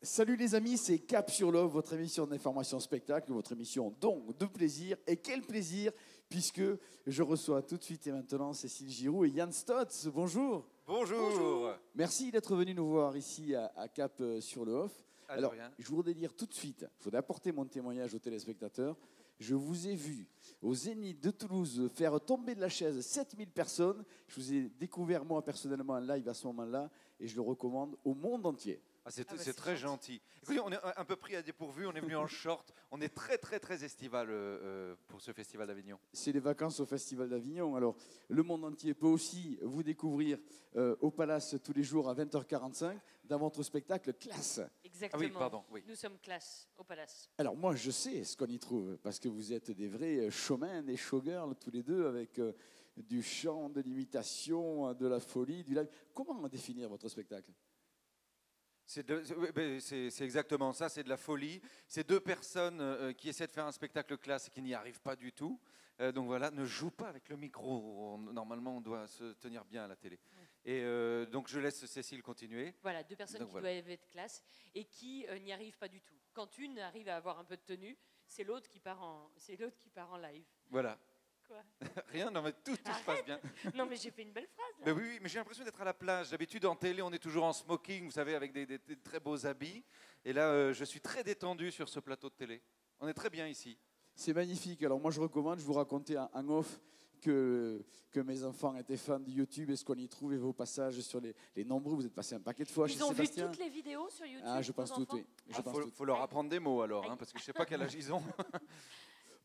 Salut les amis, c'est Cap sur Love, votre émission d'information spectacle, votre émission donc de plaisir. Et quel plaisir, puisque je reçois tout de suite et maintenant Cécile Giroux et Yann Stotz. Bonjour. Bonjour. Merci d'être venu nous voir ici à Cap sur le Off. Alors, je voudrais dire tout de suite, je voudrais apporter mon témoignage aux téléspectateurs. Je vous ai vu au Zénith de Toulouse faire tomber de la chaise 7000 personnes. Je vous ai découvert moi personnellement en live à ce moment-là et je le recommande au monde entier. C'est très gentil. Écoutez, on est un peu pris à dépourvu, on est venu en short. On est très estival pour ce festival d'Avignon. C'est les vacances au festival d'Avignon. Alors, le monde entier peut aussi vous découvrir au Palace tous les jours à 20h45 dans votre spectacle Classe. Exactement. Ah oui, pardon. Oui. Nous sommes Classe au Palace. Alors moi, je sais ce qu'on y trouve parce que vous êtes des vrais showmen, des showgirls tous les deux avec du chant, de l'imitation, de la folie, du live. Comment définir votre spectacle ? C'est exactement ça, c'est de la folie. C'est deux personnes qui essaient de faire un spectacle classe et qui n'y arrivent pas du tout. Donc voilà, ne joue pas avec le micro. Normalement, on doit se tenir bien à la télé. Et donc je laisse Cécile continuer. Voilà, deux personnes qui doivent être classe et qui n'y arrivent pas du tout. Quand une arrive à avoir un peu de tenue, c'est l'autre qui part en live. Voilà. Quoi ? Rien, non mais tout se passe bien. Non mais j'ai fait une belle phrase là. Mais oui, mais j'ai l'impression d'être à la plage. D'habitude en télé, on est toujours en smoking, vous savez, avec des très beaux habits. Et là, je suis très détendu sur ce plateau de télé. On est très bien ici. C'est magnifique. Alors moi, je recommande, je vous racontais en off que mes enfants étaient fans de YouTube et ce qu'on y trouve et vos passages sur les nombreux. Vous êtes passé un paquet de fois chez Sébastien. Ils ont vu toutes les vidéos sur YouTube. Ah, je pense toutes, oui. Il faut leur apprendre des mots alors, parce que je ne sais pas quel âge ils ont.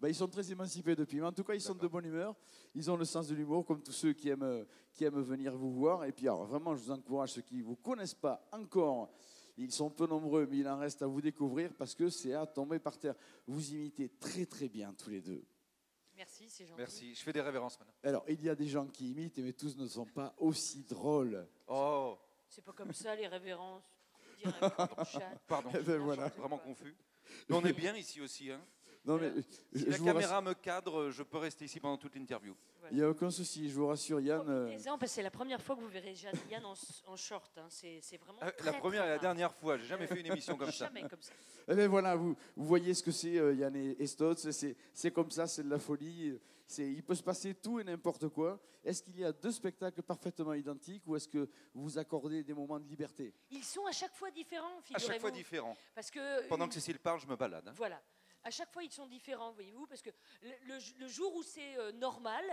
Ils sont très émancipés depuis, mais en tout cas, ils sont de bonne humeur. Ils ont le sens de l'humour, comme tous ceux qui aiment venir vous voir. Et puis, alors, vraiment, je vous encourage, ceux qui ne vous connaissent pas encore, ils sont peu nombreux, mais il en reste à vous découvrir parce que c'est à tomber par terre. Vous imitez très, très bien tous les deux. Merci, c'est gentil. Merci, je fais des révérences maintenant. Alors, il y a des gens qui imitent, mais tous ne sont pas aussi drôles. Oh. C'est pas comme ça, les révérences. Pardon, voilà. Je suis vraiment confus. Mais on est bien ici aussi, hein. Non, mais si la caméra me cadre, je peux rester ici pendant toute l'interview. Il n'y a aucun souci, je vous rassure, Yann. Profitez-en, parce que c'est la première fois que vous verrez Yann en short. Hein. C'est vraiment la première et la dernière fois. J'ai jamais fait une émission comme ça. Jamais comme ça. Eh bien voilà, vous voyez ce que c'est, Yann et Stotz. C'est comme ça, c'est de la folie. Il peut se passer tout et n'importe quoi. Est-ce qu'il y a deux spectacles parfaitement identiques ou est-ce que vous vous accordez des moments de liberté ? Ils sont à chaque fois différents, figurez-vous. À chaque fois différents. Parce que pendant que Cécile parle, je me balade. Hein. Voilà. À chaque fois, ils sont différents, voyez-vous, parce que le jour où c'est normal,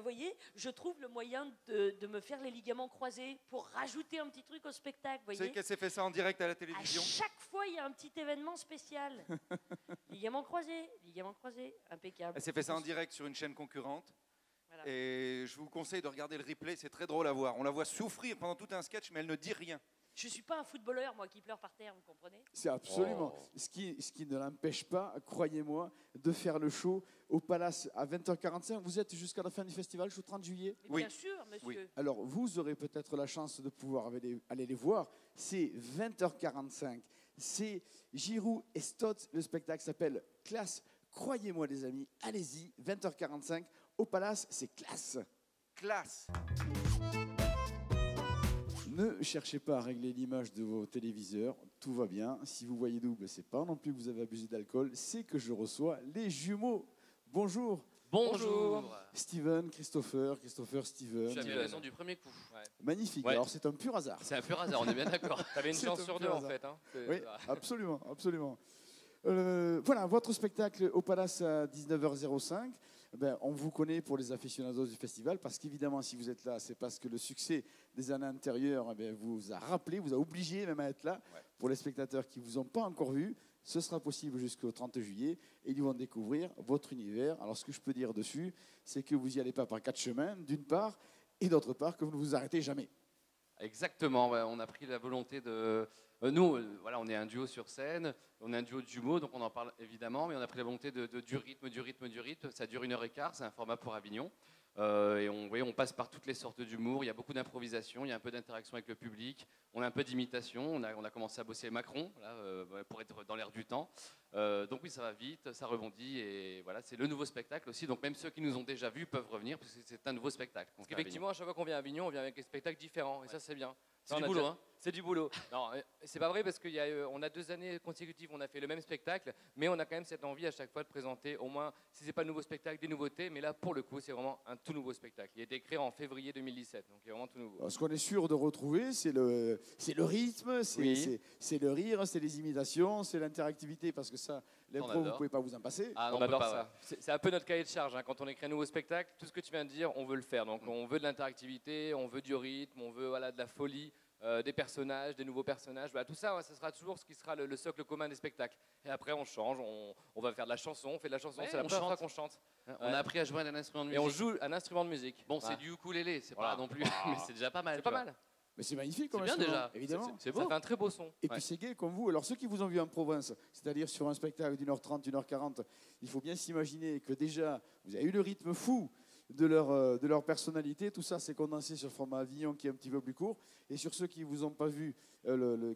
voyez, je trouve le moyen de me faire les ligaments croisés pour rajouter un petit truc au spectacle, voyez. Vous savez qu'elle s'est fait ça en direct à la télévision ? À chaque fois, il y a un petit événement spécial. Ligaments croisés, impeccable. Elle s'est fait ça en direct sur une chaîne concurrente. Voilà. Et je vous conseille de regarder le replay, c'est très drôle à voir. On la voit souffrir pendant tout un sketch, mais elle ne dit rien. Je ne suis pas un footballeur, moi, qui pleure par terre, vous comprenez ? C'est absolument. Ce qui ne l'empêche pas, croyez-moi, de faire le show au Palace à 20h45. Vous êtes jusqu'à la fin du festival, jusqu'au 30 juillet ? Oui. Bien sûr, monsieur. Oui. Alors, vous aurez peut-être la chance de pouvoir aller les voir. C'est 20h45. C'est Giroux et Stotz. Le spectacle s'appelle Classe. Croyez-moi, les amis, allez-y. 20h45 au Palace, c'est Classe. Classe. Ne cherchez pas à régler l'image de vos téléviseurs, tout va bien. Si vous voyez double, c'est pas non plus que vous avez abusé d'alcool, c'est que je reçois les jumeaux. Bonjour. Bonjour. Steven, Christopher, Steven. Tu as bien raison du premier coup. Ouais. Magnifique, ouais. Alors c'est un pur hasard. C'est un pur hasard, on est bien d'accord. T'avais une chance sur deux en fait. Hein. Oui, absolument, absolument. Voilà, votre spectacle au Palace à 19h05. On vous connaît pour les aficionados du festival parce qu'évidemment, si vous êtes là, c'est parce que le succès des années antérieures vous a rappelé, vous a obligé même à être là. Ouais. Pour les spectateurs qui ne vous ont pas encore vu, ce sera possible jusqu'au 30 juillet et ils vont découvrir votre univers. Alors, ce que je peux dire dessus, c'est que vous n'y allez pas par quatre chemins, d'une part, et d'autre part, que vous ne vous arrêtez jamais. Exactement, ouais, on a pris la volonté de... Nous, voilà, on est un duo sur scène, on est un duo de jumeaux, donc on en parle évidemment, mais on a pris la volonté du rythme. Ça dure 1h15, c'est un format pour Avignon. Et on passe par toutes les sortes d'humour, il y a beaucoup d'improvisation, il y a un peu d'interaction avec le public, on a un peu d'imitation, on a commencé à bosser Macron là, pour être dans l'air du temps. Donc oui, ça va vite, ça rebondit et voilà, c'est le nouveau spectacle aussi. Donc même ceux qui nous ont déjà vus peuvent revenir parce que c'est un nouveau spectacle. Parce qu'effectivement, à chaque fois qu'on vient à Avignon, on vient avec des spectacles différents et ça c'est bien. C'est du boulot, hein. C'est du boulot. Non, c'est pas vrai parce qu'on a 2 années consécutives, on a fait le même spectacle, mais on a quand même cette envie à chaque fois de présenter au moins, si c'est pas de nouveau spectacle, des nouveautés. Mais là, pour le coup, c'est vraiment un tout nouveau spectacle. Il a été créé en février 2017, donc il est vraiment tout nouveau. Alors, ce qu'on est sûr de retrouver, c'est le rythme, Oui. c'est le rire, c'est les imitations, c'est l'interactivité, parce que ça, l'impro, vous ne adore. pouvez pas vous en passer. Ah, non, On adore peut pas, ça. C'est un peu notre cahier de charge. Hein. Quand on écrit un nouveau spectacle, tout ce que tu viens de dire, on veut le faire. Donc on veut de l'interactivité, on veut du rythme, on veut de la folie, des personnages, des nouveaux personnages. Tout ça, ouais, ce sera toujours ce qui sera le socle commun des spectacles. Et après, on change, on va faire de la chanson, on fait de la chanson. Ouais, C'est la on première fois chante. qu'on chante. On a appris à jouer un instrument de Et musique. on joue un instrument de musique. Bon, Ouais. c'est du ukulélé, c'est Voilà. pas non plus, mais c'est déjà pas mal. C'est tu pas vois. mal. Mais c'est magnifique comme C'est bien instrument, déjà. évidemment. C'est beau. Ça fait un très beau son. Et Ouais. puis c'est gai comme vous. Alors ceux qui vous ont vu en province, c'est-à-dire sur un spectacle d'1h30, 1h40, il faut bien s'imaginer que déjà, vous avez eu le rythme fou de leur personnalité. Tout ça, c'est condensé sur le format Avignon qui est un petit peu plus court. Et sur ceux qui vous ont pas vu,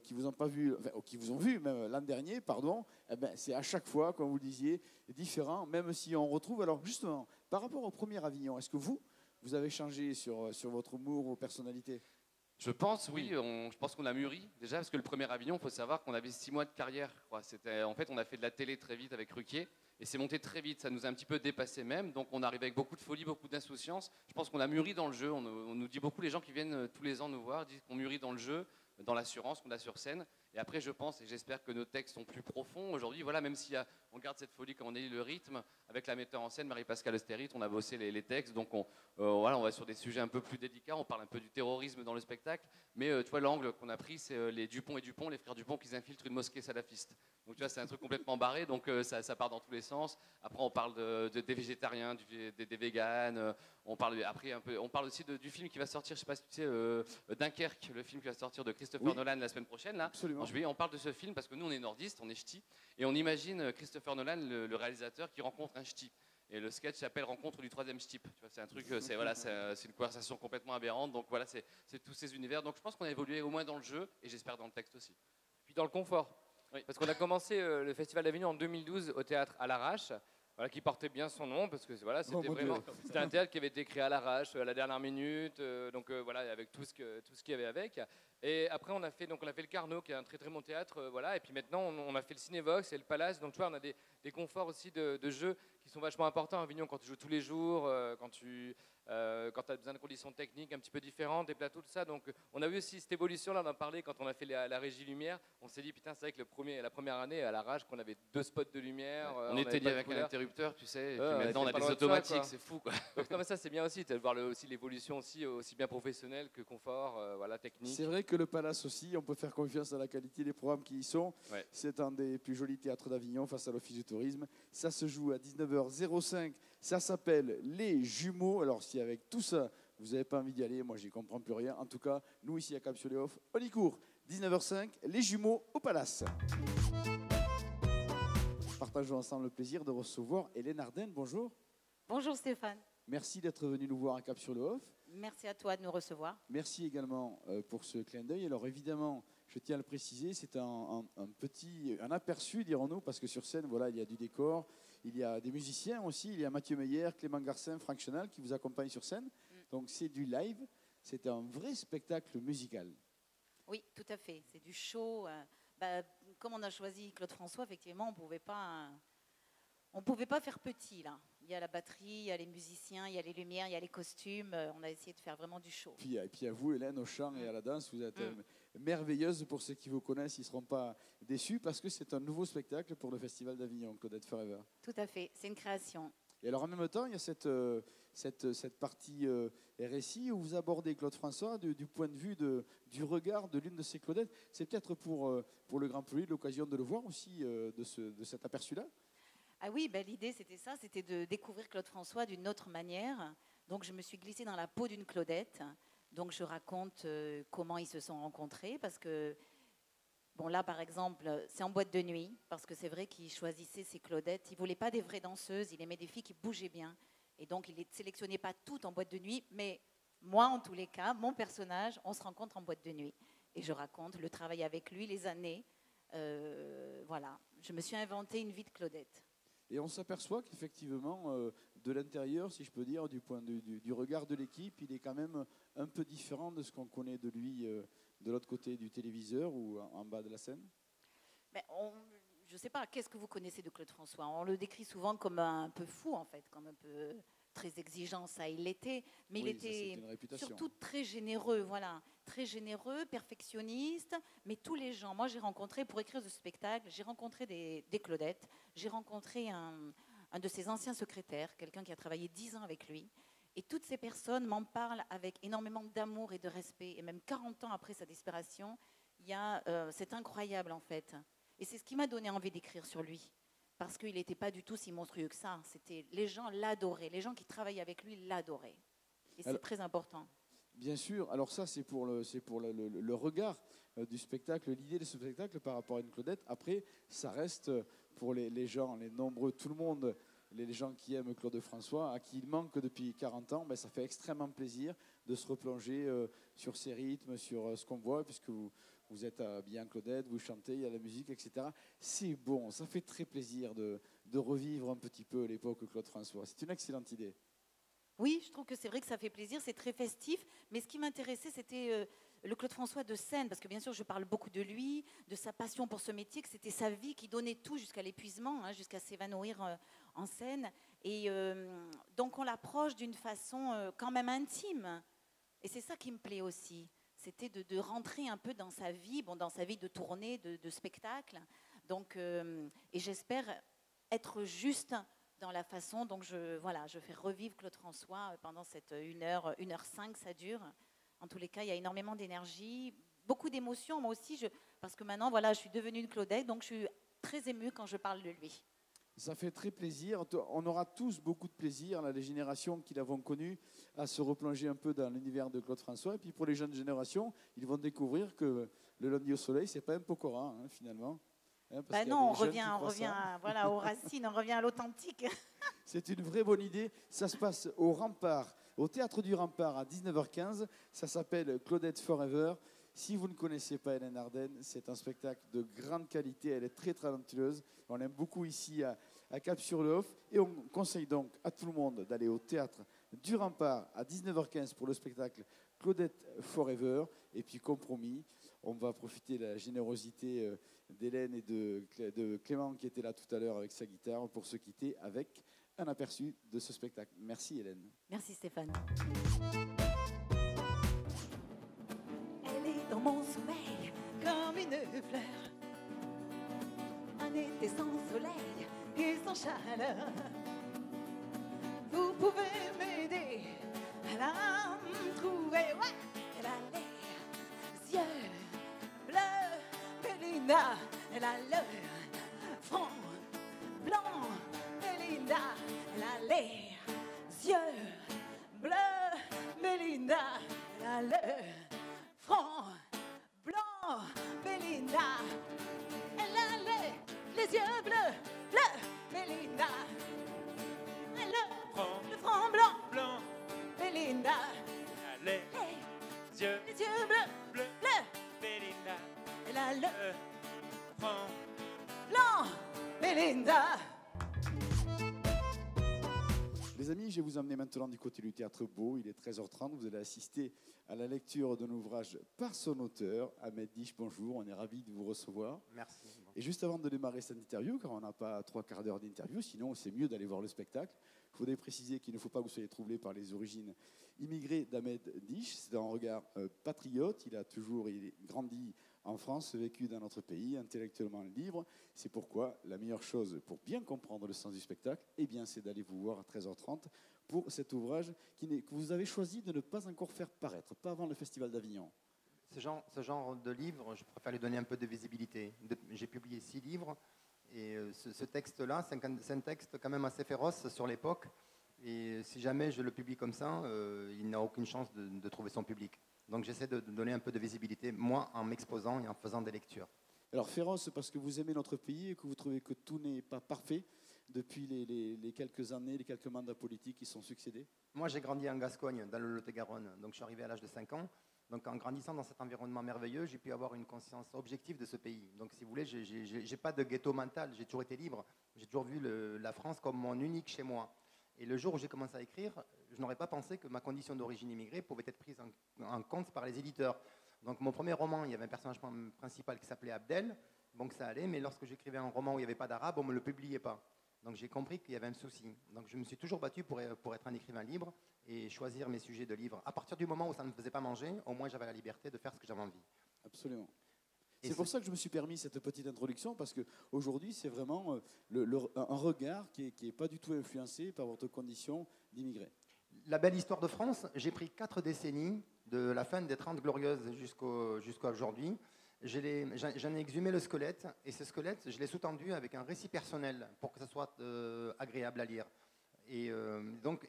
qui vous ont vu même l'an dernier, pardon, eh ben, c'est à chaque fois, comme vous le disiez, différent, même si on retrouve. Alors justement, par rapport au premier Avignon, est-ce que vous avez changé sur votre humour, vos personnalités? Je pense, oui, je pense qu'on a mûri déjà, parce que le premier Avignon, il faut savoir qu'on avait 6 mois de carrière. En fait, on a fait de la télé très vite avec Ruquier, et c'est monté très vite, ça nous a un petit peu dépassé même, donc on arrive avec beaucoup de folie, beaucoup d'insouciance. Je pense qu'on a mûri dans le jeu, on nous dit beaucoup, les gens qui viennent tous les ans nous voir, disent qu'on mûrit dans le jeu, dans l'assurance qu'on a sur scène. Et après, je pense et j'espère que nos textes sont plus profonds aujourd'hui. Voilà, même si on garde cette folie, comme on a dit, le rythme, avec la metteur en scène, Marie-Pascale Austerite, on a bossé les textes. Donc, on va sur des sujets un peu plus délicats. On parle un peu du terrorisme dans le spectacle. Mais tu vois, l'angle qu'on a pris, c'est les Dupont et Dupont, les frères Dupont, qui infiltrent une mosquée salafiste. Donc, tu vois, c'est un truc complètement barré. Donc, ça part dans tous les sens. Après, on parle des végétariens, des véganes. On parle aussi du film qui va sortir, je sais pas si tu sais, Dunkerque, le film qui va sortir de Christopher Nolan la semaine prochaine. Là. Absolument. En juillet, on parle de ce film parce que nous, on est nordistes, on est ch'tis, et on imagine Christopher Nolan, le réalisateur, qui rencontre un ch'ti. Et le sketch s'appelle Rencontre du troisième ch'tip. Tu vois, c'est un truc, c'est une conversation complètement aberrante. Donc voilà, c'est tous ces univers. Donc je pense qu'on a évolué au moins dans le jeu, et j'espère dans le texte aussi. Puis dans le confort. Oui. Parce qu'on a commencé le Festival d'Avignon en 2012 au théâtre à l'arrache. Voilà, qui portait bien son nom parce que voilà, c'était mon vraiment Dieu. c'était un théâtre qui avait été créé à l'arrache à la dernière minute, voilà, avec tout ce qu'il y avait avec. Et après on a fait le Carnot qui est un très très bon théâtre, voilà. Et puis maintenant on a fait le Cinévox et le Palace. Donc tu vois, on a des conforts aussi de jeu qui sont vachement importants à Avignon quand tu joues tous les jours, quand tu as besoin de conditions techniques un petit peu différentes, des plateaux, tout ça. Donc on a vu aussi cette évolution là, on en parlait quand on a fait la régie lumière. On s'est dit putain, c'est vrai que la première année à l'arrache qu'on avait 2 spots de lumière. On était lié avec un interrupteur, tu sais, et puis maintenant on a des automatiques, c'est fou, quoi. Donc, non, mais ça c'est bien aussi, de voir aussi l'évolution aussi bien professionnelle que confort, voilà, technique. C'est vrai que le Palace aussi, on peut faire confiance à la qualité des programmes qui y sont. Ouais. C'est un des plus jolis théâtres d'Avignon face à l'Office du tourisme. Ça se joue à 19h05. Ça s'appelle Les Jumeaux. Alors si avec tout ça, vous n'avez pas envie d'y aller, moi j'y comprends plus rien. En tout cas, nous ici à Cap-sur-les-Off, on y court. 19h05, Les Jumeaux au Palace. Partageons ensemble le plaisir de recevoir Hélène Ardenne. Bonjour. Bonjour Stéphane, Merci d'être venu nous voir à Cap-sur-le-Off. merci à toi de nous recevoir. Merci également pour ce clin d'œil. Alors évidemment, je tiens à le préciser, c'est un aperçu, dirons-nous, parce que sur scène, voilà, il y a du décor, il y a des musiciens aussi, il y a Mathieu Meyer, Clément Garcin, Franck Chenal qui vous accompagnent sur scène. Donc c'est du live, c'est un vrai spectacle musical. Oui, tout à fait, c'est du show. Comme on a choisi Claude François, effectivement, on pouvait pas faire petit là. Il y a la batterie, il y a les musiciens, il y a les lumières, il y a les costumes. On a essayé de faire vraiment du show. Et puis à vous, Hélène, au chant et à la danse, vous êtes merveilleuse. Pour ceux qui vous connaissent, ils ne seront pas déçus parce que c'est un nouveau spectacle pour le Festival d'Avignon, Claudette Forever. Tout à fait, c'est une création. Et alors en même temps, il y a cette partie RSI où vous abordez Claude François du point de vue du regard de l'une de ses Claudettes. C'est peut-être pour le grand public l'occasion de le voir aussi, de cet aperçu-là. Ah oui, l'idée c'était ça, c'était de découvrir Claude François d'une autre manière. Donc je me suis glissée dans la peau d'une Claudette. Donc je raconte comment ils se sont rencontrés parce que, bon là par exemple, c'est en boîte de nuit parce que c'est vrai qu'il choisissait ses Claudettes. Il ne voulait pas des vraies danseuses, il aimait des filles qui bougeaient bien. Et donc il ne les sélectionnait pas toutes en boîte de nuit, mais moi en tous les cas, mon personnage, on se rencontre en boîte de nuit. Et je raconte le travail avec lui, les années. Voilà, je me suis inventé une vie de Claudette. Et on s'aperçoit qu'effectivement, de l'intérieur, si je peux dire, du point de vue du regard de l'équipe, il est quand même un peu différent de ce qu'on connaît de lui de l'autre côté du téléviseur ou en bas de la scène? Ben, je ne sais pas, qu'est-ce que vous connaissez de Claude François? On le décrit souvent comme un peu fou, en fait, comme un peu très exigeant, ça il l'était, mais Oui, il ça, c'est était une réputation. surtout très généreux, voilà, très généreux, perfectionniste, mais tous les gens, moi j'ai rencontré, pour écrire ce spectacle, j'ai rencontré des Claudettes, j'ai rencontré un de ses anciens secrétaires, quelqu'un qui a travaillé 10 ans avec lui, et toutes ces personnes m'en parlent avec énormément d'amour et de respect, et même 40 ans après sa disparition, c'est incroyable en fait. Et c'est ce qui m'a donné envie d'écrire sur lui. Parce qu'il n'était pas du tout si monstrueux que ça. Les gens l'adoraient. Les gens qui travaillaient avec lui l'adoraient. Et c'est très important. Bien sûr. Alors ça, c'est pour le regard du spectacle, l'idée de ce spectacle par rapport à une Claudette. Après, ça reste pour les gens, les nombreux, tout le monde, les gens qui aiment Claude François, à qui il manque depuis 40 ans, ben, ça fait extrêmement plaisir de se replonger sur ses rythmes, sur ce qu'on voit, puisque vous êtes bien Claudette, vous chantez, il y a la musique, etc. C'est bon, ça fait très plaisir de revivre un petit peu l'époque Claude François. C'est une excellente idée. Oui, je trouve que c'est vrai que ça fait plaisir, c'est très festif, mais ce qui m'intéressait, c'était le Claude François de scène, parce que bien sûr, je parle beaucoup de lui, de sa passion pour ce métier, que c'était sa vie qui donnait tout jusqu'à l'épuisement, hein, jusqu'à s'évanouir en scène. Et donc, on l'approche d'une façon quand même intime. Et c'est ça qui me plaît aussi. C'était de rentrer un peu dans sa vie, dans sa vie de tournée, de spectacle. Donc, et j'espère être juste dans la façon dont je fais revivre Claude François pendant cette 1h05, ça dure. En tous les cas, il y a énormément d'énergie, beaucoup d'émotions. Moi aussi, parce que maintenant, je suis devenue une Claudette, donc je suis très émue quand je parle de lui. Ça fait très plaisir. On aura tous beaucoup de plaisir, là, les générations qui l'avons connu, à se replonger un peu dans l'univers de Claude François. Et puis pour les jeunes générations, ils vont découvrir que le lundi au soleil, c'est pas un Pokora, hein, finalement. Hein, Non, on revient aux racines, on revient à l'authentique. C'est une vraie bonne idée. Ça se passe au Rempart, au Théâtre du Rempart à 19h15. Ça s'appelle Claudette Forever. Si vous ne connaissez pas Hélène Ardenne, c'est un spectacle de grande qualité. Elle est très talentueuse. On l'aime beaucoup ici à Cap-sur-le-Hoff. Et on conseille donc à tout le monde d'aller au Théâtre du Rempart à 19h15 pour le spectacle Claudette Forever. Et puis, compromis, on va profiter de la générosité d'Hélène et de Clément qui était là tout à l'heure avec sa guitare pour se quitter avec un aperçu de ce spectacle. Merci Hélène. Merci Stéphane. Elle est dans mon sommeil comme une fleur. Un été sans soleil et sans chaleur. Vous pouvez m'aider à la trouver. Ouais. Elle a les yeux bleus, Mélinda. Elle a le front blanc, Mélinda. Elle a les yeux bleus, Mélinda. Elle a le front blanc, Mélinda. Elle a les yeux bleus, Mélinda. Elle a le front blanc, Mélinda. Les yeux bleus, Mélinda. Elle a le Front blanc, Mélinda. Les amis, je vais vous emmener maintenant du côté du Théâtre Beau. Il est 13h30. Vous allez assister à la lecture d'un ouvrage par son auteur, Ahmed Diche. Bonjour, on est ravis de vous recevoir. Merci. Et juste avant de démarrer cette interview, car on n'a pas 3/4 d'heure d'interview, sinon c'est mieux d'aller voir le spectacle. Il faudrait préciser qu'il ne faut pas que vous soyez troublés par les origines immigrées d'Ahmed Diche. C'est un regard patriote. Il a grandi en France, vécu dans notre pays, intellectuellement libre. C'est pourquoi la meilleure chose pour bien comprendre le sens du spectacle, eh bien, c'est d'aller vous voir à 13h30 pour cet ouvrage que vous avez choisi de ne pas encore faire paraître, pas avant le Festival d'Avignon. Ce genre de livre, je préfère lui donner un peu de visibilité. J'ai publié 6 livres et ce texte-là, c'est un texte quand même assez féroce sur l'époque. Et si jamais je le publie comme ça, il n'a aucune chance de trouver son public. Donc j'essaie de donner un peu de visibilité, moi, en m'exposant et en faisant des lectures. Alors féroce parce que vous aimez notre pays et que vous trouvez que tout n'est pas parfait depuis les quelques années, les quelques mandats politiques qui sont succédés? Moi, j'ai grandi en Gascogne, dans le Lot-et-Garonne. Donc je suis arrivé à l'âge de 5 ans. Donc en grandissant dans cet environnement merveilleux, j'ai pu avoir une conscience objective de ce pays. Donc si vous voulez, j'ai pas de ghetto mental, j'ai toujours été libre. J'ai toujours vu la France comme mon unique chez moi. Et le jour où j'ai commencé à écrire, je n'aurais pas pensé que ma condition d'origine immigrée pouvait être prise en compte par les éditeurs. Donc mon premier roman, il y avait un personnage principal qui s'appelait Abdel, donc ça allait, mais lorsque j'écrivais un roman où il n'y avait pas d'arabe, on ne me le publiait pas. Donc j'ai compris qu'il y avait un souci. Donc je me suis toujours battu pour être un écrivain libre et choisir mes sujets de livres. À partir du moment où ça ne me faisait pas manger, au moins j'avais la liberté de faire ce que j'avais envie. Absolument. Et C'est pour ça que je me suis permis cette petite introduction, parce qu'aujourd'hui, c'est vraiment un regard qui n'est pas du tout influencé par votre condition d'immigré. La belle histoire de France, j'ai pris 4 décennies, de la fin des 30 glorieuses jusqu'à aujourd'hui. J'en ai exhumé le squelette, et ce squelette, je l'ai sous-tendu avec un récit personnel pour que ça soit agréable à lire. Et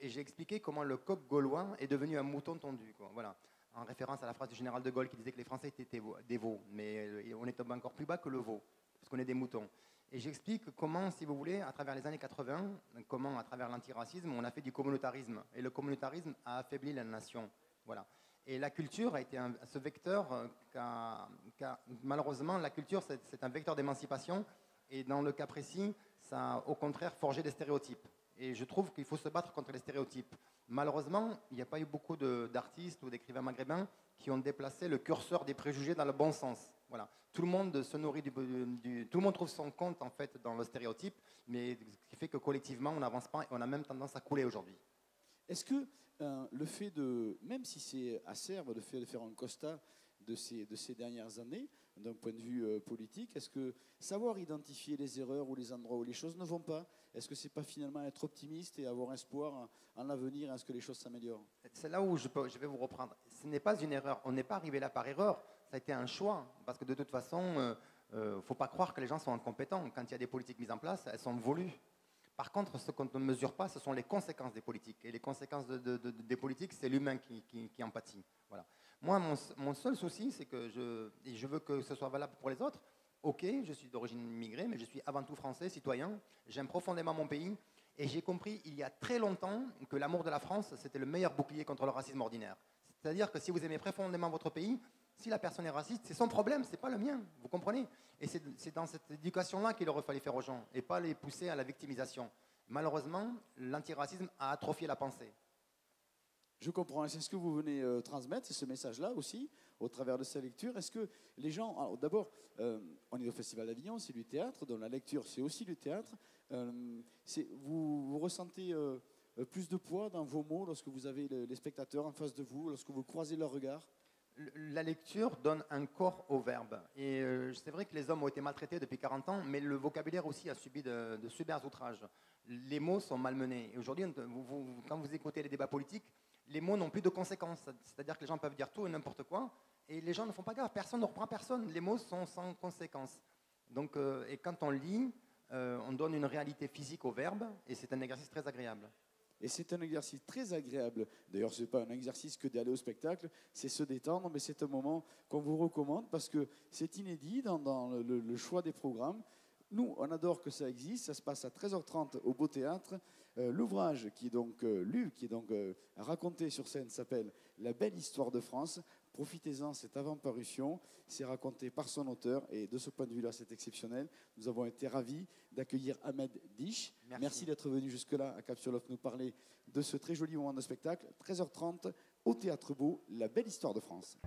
j'ai expliqué comment le coq gaulois est devenu un mouton tondu, quoi. Voilà, en référence à la phrase du général de Gaulle qui disait que les Français étaient des veaux, mais on est tombé encore plus bas que le veau, parce qu'on est des moutons. Et j'explique comment, si vous voulez, à travers les années 80, comment, à travers l'antiracisme, on a fait du communautarisme. Et le communautarisme a affaibli la nation. Voilà. Et la culture a été ce vecteur, malheureusement, la culture, c'est un vecteur d'émancipation. Et dans le cas précis, ça a au contraire forgé des stéréotypes. Et je trouve qu'il faut se battre contre les stéréotypes. Malheureusement, il n'y a pas eu beaucoup d'artistes ou d'écrivains maghrébins qui ont déplacé le curseur des préjugés dans le bon sens. Voilà. Tout le monde se nourrit tout le monde trouve son compte en fait dans le stéréotype, mais ce qui fait que collectivement on n'avance pas et on a même tendance à couler aujourd'hui. Est-ce que le fait même si c'est acerbe, le fait de faire un constat de ces dernières années, d'un point de vue politique, est-ce que savoir identifier les erreurs ou les endroits où les choses ne vont pas, est-ce que c'est pas finalement être optimiste et avoir espoir en l'avenir, à ce que les choses s'améliorent? C'est là où je vais vous reprendre. Ce n'est pas une erreur. On n'est pas arrivé là par erreur. Ça a été un choix. Parce que de toute façon, il ne faut pas croire que les gens sont incompétents. Quand il y a des politiques mises en place, elles sont voulues. Par contre, ce qu'on ne mesure pas, ce sont les conséquences des politiques. Et les conséquences des politiques, c'est l'humain qui en pâtit. Voilà. Moi, mon seul souci, c'est que je veux que ce soit valable pour les autres. Ok, je suis d'origine immigrée, mais je suis avant tout français, citoyen. J'aime profondément mon pays. Et j'ai compris il y a très longtemps que l'amour de la France, c'était le meilleur bouclier contre le racisme ordinaire. C'est-à-dire que si vous aimez profondément votre pays, si la personne est raciste, c'est son problème, c'est pas le mien. Vous comprenez? Et c'est dans cette éducation-là qu'il aurait fallu faire aux gens, et pas les pousser à la victimisation. Malheureusement, l'antiracisme a atrophié la pensée. Je comprends, c'est ce que vous venez transmettre, c'est ce message-là aussi, au travers de sa lecture. Est-ce que les gens... Alors d'abord, on est au Festival d'Avignon, c'est du théâtre, donc la lecture, c'est aussi du théâtre. Vous ressentez plus de poids dans vos mots lorsque vous avez les spectateurs en face de vous, lorsque vous croisez leur regard? La lecture donne un corps au verbe. Et c'est vrai que les hommes ont été maltraités depuis 40 ans, mais le vocabulaire aussi a subi de super outrages. Les mots sont malmenés. Et aujourd'hui, quand vous écoutez les débats politiques, les mots n'ont plus de conséquences. C'est-à-dire que les gens peuvent dire tout et n'importe quoi, et les gens ne font pas gaffe. Personne ne reprend personne. Les mots sont sans conséquences. Donc, et quand on lit, on donne une réalité physique au verbe, et c'est un exercice très agréable. Et c'est un exercice très agréable. D'ailleurs, ce n'est pas un exercice que d'aller au spectacle, c'est se détendre, mais c'est un moment qu'on vous recommande parce que c'est inédit dans le choix des programmes. Nous, on adore que ça existe. Ça se passe à 13h30 au Beau Théâtre. L'ouvrage qui est donc lu, qui est donc raconté sur scène, s'appelle « La belle histoire de France ». Profitez-en, c'est avant-parution, c'est raconté par son auteur et de ce point de vue-là, c'est exceptionnel. Nous avons été ravis d'accueillir Ahmed Diche. Merci d'être venu jusque-là à Cap sur l'Off nous parler de ce très joli moment de spectacle. 13h30 au Théâtre Beau, La belle histoire de France.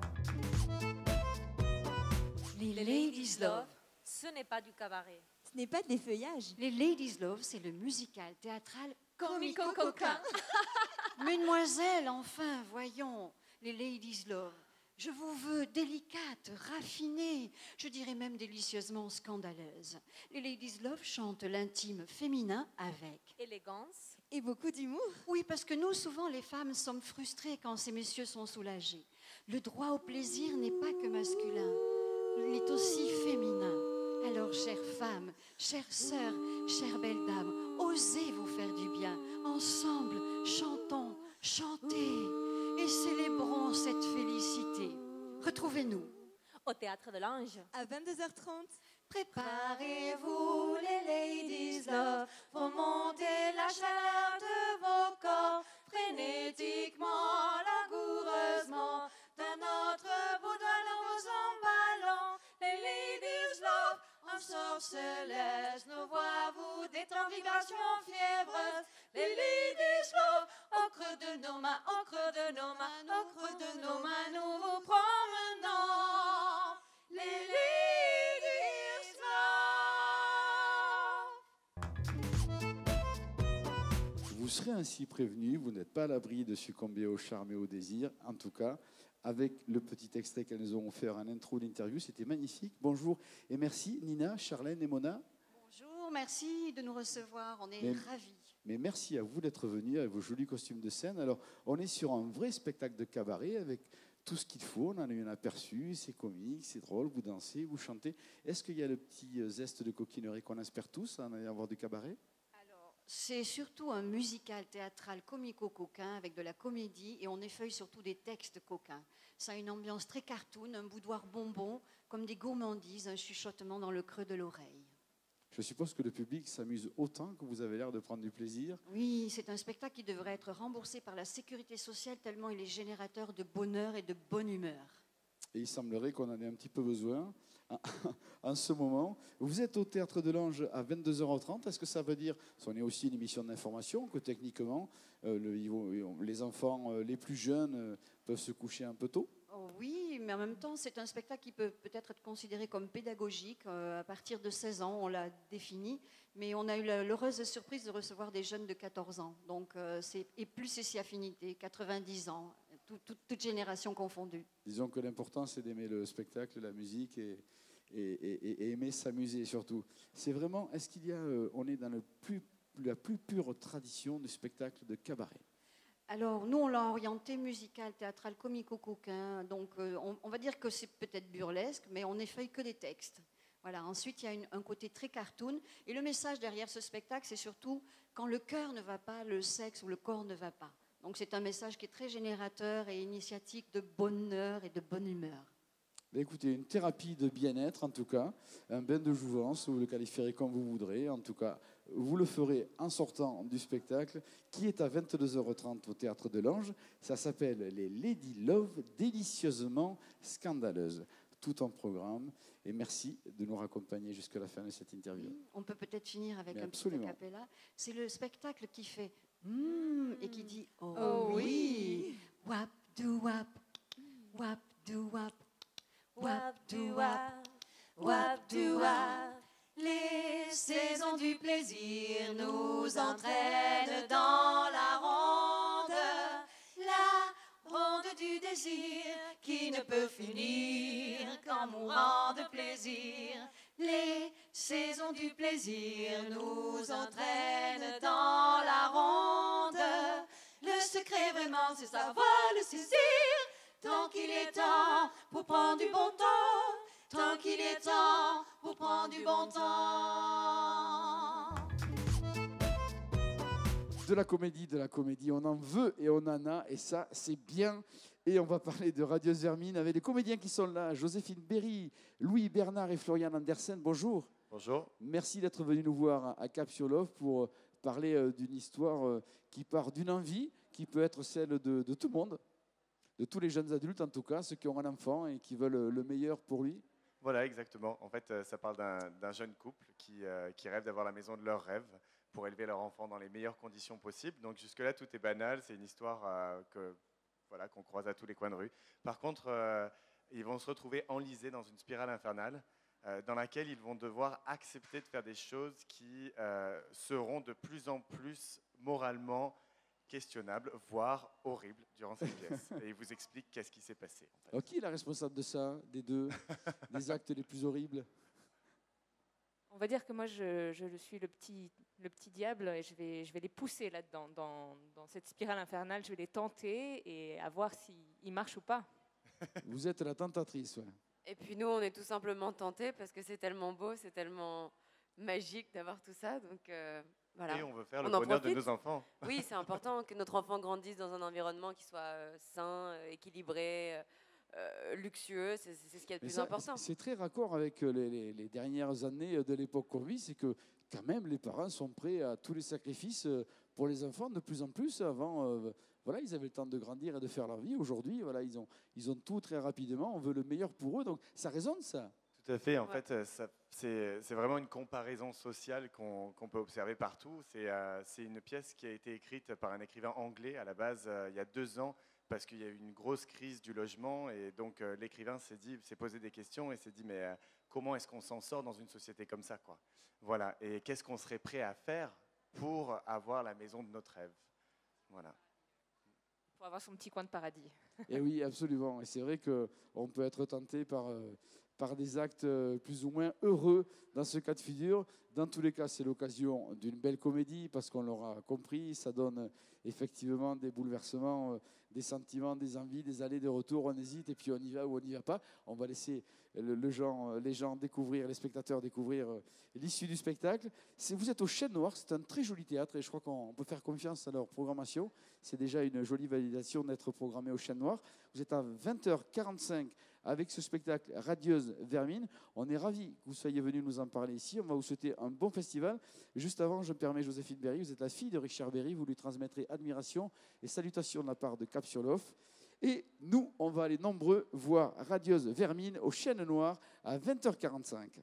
Les Ladies Love, ce n'est pas du cabaret. Ce n'est pas des feuillages. Les Ladies Love, c'est le musical théâtral comico-coquin. Mesdemoiselles, enfin, voyons, les Ladies Love. Je vous veux délicate, raffinée, je dirais même délicieusement scandaleuse. Les Ladies Love chantent l'intime féminin avec élégance et beaucoup d'humour. Oui, parce que nous, souvent, les femmes, sommes frustrées quand ces messieurs sont soulagés. Le droit au plaisir n'est pas que masculin, il est aussi féminin. Alors, chères femmes, chères sœurs, chères belles dames, osez vous faire du bien. Ensemble, chantons, chantez et célébrons cette félicité. Retrouvez-nous au Théâtre de l'Ange à 22h30. Préparez-vous les Ladies Love pour monter la chaleur de vos corps frénétiquement, langoureusement d'un autre bout de nos emballants. Les Ladies Love en sorcelesse, nos voix vous détendent, vibrations fiévreuses. Les Ladies Love au creux de nos mains, au creux de nos mains, au creux de nos mains, nous vous promenons les lits du fleuve. Vous serez ainsi prévenus, vous n'êtes pas à l'abri de succomber au charme et au désir. En tout cas, avec le petit extrait qu'elles nous ont offert en intro d'interview, c'était magnifique. Bonjour et merci Nina, Charlène et Mona. Bonjour, merci de nous recevoir, on est ravis. Mais merci à vous d'être venus avec vos jolis costumes de scène. Alors, on est sur un vrai spectacle de cabaret avec tout ce qu'il faut. On en a eu un aperçu, c'est comique, c'est drôle, vous dansez, vous chantez. Est-ce qu'il y a le petit zeste de coquinerie qu'on espère tous en allant voir du cabaret? C'est surtout un musical théâtral comico-coquin avec de la comédie et on effeuille surtout des textes coquins. Ça a une ambiance très cartoon, un boudoir bonbon, comme des gourmandises, un chuchotement dans le creux de l'oreille. Je suppose que le public s'amuse autant que vous avez l'air de prendre du plaisir. Oui, c'est un spectacle qui devrait être remboursé par la sécurité sociale tellement il est générateur de bonheur et de bonne humeur. Et il semblerait qu'on en ait un petit peu besoin en ce moment. Vous êtes au Théâtre de l'Ange à 22h30. Est-ce que ça veut dire, on est aussi une émission d'information, que techniquement, les enfants les plus jeunes peuvent se coucher un peu tôt? Oh oui, mais en même temps, c'est un spectacle qui peut peut-être être considéré comme pédagogique. À partir de 16 ans, on l'a défini. Mais on a eu l'heureuse surprise de recevoir des jeunes de 14 ans. Donc, et plus c'est si affinité, 90 ans, toute génération confondue. Disons que l'important, c'est d'aimer le spectacle, la musique et aimer s'amuser surtout. C'est vraiment, est-ce qu'il y a, on est dans la plus pure tradition du spectacle de cabaret? Alors, nous, on l'a orienté musical, théâtral, comico-coquin. Donc, on va dire que c'est peut-être burlesque, mais on n'effeuille que des textes. Voilà. Ensuite, il y a un côté très cartoon. Et le message derrière ce spectacle, c'est surtout quand le cœur ne va pas, le sexe ou le corps ne va pas. Donc, c'est un message qui est très générateur et initiatique de bonheur et de bonne humeur. Écoutez, une thérapie de bien-être, en tout cas, un bain de jouvence, vous le qualifierez comme vous voudrez. En tout cas, vous le ferez en sortant du spectacle, qui est à 22h30 au Théâtre de l'Ange. Ça s'appelle les Lady Love, délicieusement scandaleuses. Tout en programme. Et merci de nous raccompagner jusqu'à la fin de cette interview. Oui, on peut peut-être finir avec un absolument. petit acapella. C'est le spectacle qui fait et qui dit oh oui. Wap do wap, wap do wap, wap do wap, wap do wap. Les saisons du plaisir nous entraînent dans la ronde du désir qui ne peut finir qu'en mourant de plaisir. Les saisons du plaisir nous entraînent dans la ronde. Le secret vraiment, c'est savoir le saisir. Tant qu'il est temps pour prendre du bon temps. Tant qu'il est temps pour prendre du bon temps. De la comédie, on en veut et on en a, et ça, c'est bien. Et on va parler de Radieuse Vermine avec les comédiens qui sont là, Joséphine Berry, Louis Bernard et Florian Andersen. Bonjour. Bonjour. Merci d'être venu nous voir à Cap-sur-Love pour parler d'une histoire qui part d'une envie, qui peut être celle de tout le monde, de tous les jeunes adultes en tout cas, ceux qui ont un enfant et qui veulent le meilleur pour lui. Voilà, exactement. En fait, ça parle d'un jeune couple qui rêve d'avoir la maison de leurs rêves pour élever leur enfant dans les meilleures conditions possibles. Donc jusque-là, tout est banal. C'est une histoire qu'on croise à tous les coins de rue. Par contre, ils vont se retrouver enlisés dans une spirale infernale dans laquelle ils vont devoir accepter de faire des choses qui seront de plus en plus moralement questionnables, voire horribles durant cette pièce. Et il vous explique qu'est-ce qui s'est passé. En fait. Alors, qui est la responsable de ça, des deux, des actes les plus horribles? On va dire que moi, je suis le petit diable et je vais les pousser là-dedans, dans cette spirale infernale. Je vais les tenter et à voir s'ils marchent ou pas. Vous êtes la tentatrice, ouais. Et puis nous, on est tout simplement tentés parce que c'est tellement beau, c'est tellement magique d'avoir tout ça. Donc voilà. Et on veut faire le bonheur de nos enfants. Oui, c'est important que notre enfant grandisse dans un environnement qui soit sain, équilibré, luxueux. C'est ce qui est le plus important. C'est très raccord avec les dernières années de l'époque qu'on vit, c'est que quand même les parents sont prêts à tous les sacrifices pour les enfants de plus en plus. Avant, voilà, ils avaient le temps de grandir et de faire leur vie. Aujourd'hui, voilà, ils ont tout très rapidement. On veut le meilleur pour eux. Donc ça résonne, ça. Tout à fait. En Ouais. fait, c'est vraiment une comparaison sociale qu'on peut observer partout. C'est une pièce qui a été écrite par un écrivain anglais à la base il y a 2 ans parce qu'il y a eu une grosse crise du logement et donc l'écrivain s'est posé des questions et s'est dit mais comment est-ce qu'on s'en sort dans une société comme ça, quoi. Voilà. Et qu'est-ce qu'on serait prêt à faire pour avoir la maison de notre rêve. Voilà. Pour avoir son petit coin de paradis. Et oui, absolument. Et c'est vrai qu'on peut être tenté par des actes plus ou moins heureux dans ce cas de figure. Dans tous les cas, c'est l'occasion d'une belle comédie parce qu'on l'aura compris, ça donne effectivement des bouleversements, des sentiments, des envies, des allers, des retours. On hésite et puis on y va ou on n'y va pas. On va laisser les gens découvrir, les spectateurs découvrir l'issue du spectacle. Vous êtes au Chêne Noir, c'est un très joli théâtre et je crois qu'on peut faire confiance à leur programmation. C'est déjà une jolie validation d'être programmé au Chêne Noir. Vous êtes à 20h45 avec ce spectacle Radieuse Vermine. On est ravis que vous soyez venus nous en parler ici. On va vous souhaiter un bon festival. Juste avant, je me permets, Joséphine Berry, vous êtes la fille de Richard Berry. Vous lui transmettrez admiration et salutations de la part de Cap sur l'Off. Et nous, on va aller nombreux voir Radieuse Vermine au Chêne Noir à 20h45.